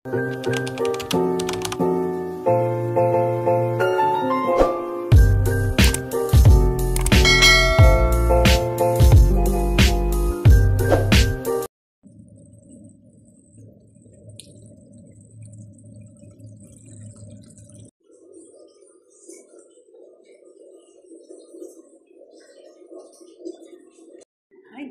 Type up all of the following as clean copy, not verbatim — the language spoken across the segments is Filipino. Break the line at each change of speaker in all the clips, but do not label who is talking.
Hi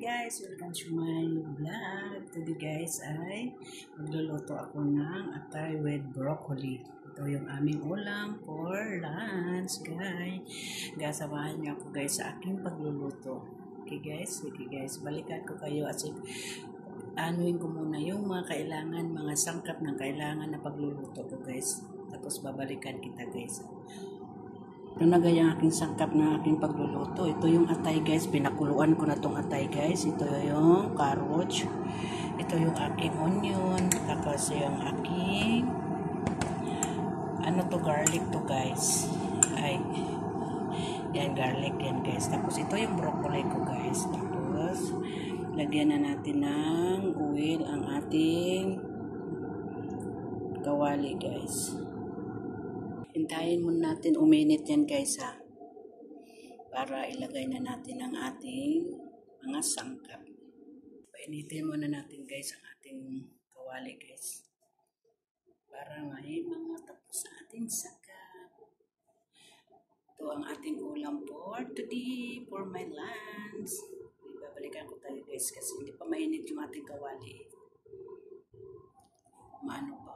guys! Welcome to my vlog. Today guys ay magluluto ako ng atay with broccoli. Ito yung aming ulam for lunch guys. Gasamahan niyo ako guys sa aking pagluluto. Okay guys, balikan ko kayo at anuin ko muna yung mga kailangan, mga sangkap ng kailangan na pagluluto ko guys. Tapos babalikan kita guys. Ito na gaya ang aking sangkap na aking pagluluto. Ito yung atay guys. Pinakuluan ko na tong atay guys. Ito yung carrots. Ito yung aking onion. Tapos yung aking garlic to guys. Ay. Yan garlic yan guys. Tapos ito yung broccoli ko guys. Tapos lagyan na natin ng oil ang ating kawali guys. Hintayin muna natin uminit yan guys ha. Para ilagay na natin ang ating mga sangkap. Painitin muna natin guys ang ating kawali guys. Para may mga tapos sa ating sangkap. Ito ang ating ulam for today, for my lunch. Babalikan ko tayo guys kasi hindi pa mainit yung ating kawali. Maano pa.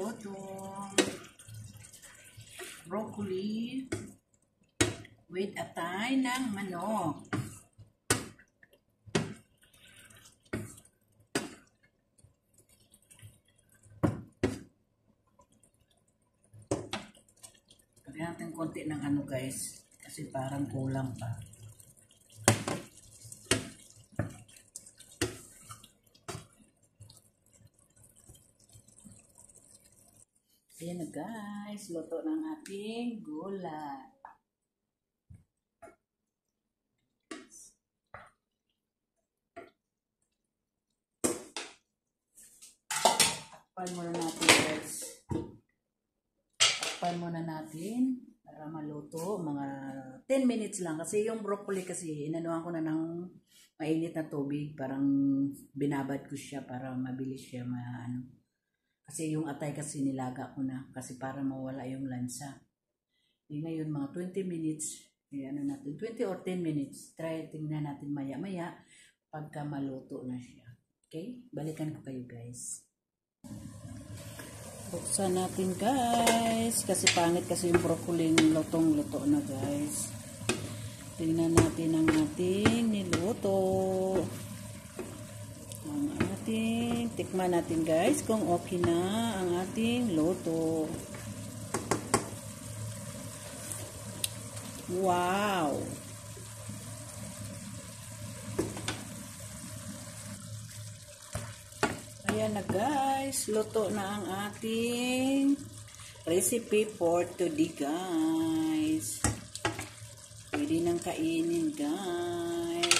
lutong broccoli with atay ng manok. Lagyan natin konti ng ano guys, kasi parang kulang pa. Ayan na guys, luto ng ating gulay. Takpan muna natin guys. Takpan muna natin para maluto. Mga 10 minutes lang. Kasi yung broccoli kasi, inanuhan ko na ng mainit na tubig. Parang binabad ko siya para mabilis siya maano. Kasi yung atay kasi nilaga ko na. Kasi para mawala yung lansa. Ngayon mga 20 minutes. Ano natin, 20 or 10 minutes. Try, tingnan natin maya-maya pagka maluto na siya. Okay? Balikan ko kayo guys. Buksan natin guys. Kasi pangit kasi yung broccoli lutong-luto na guys. Tingnan natin ang ating niluto. Ang ating, tikman natin guys kung okay na ang ating luto. Wow! Ayan na guys, luto na ang ating recipe for today guys. Pwede nang kainin guys.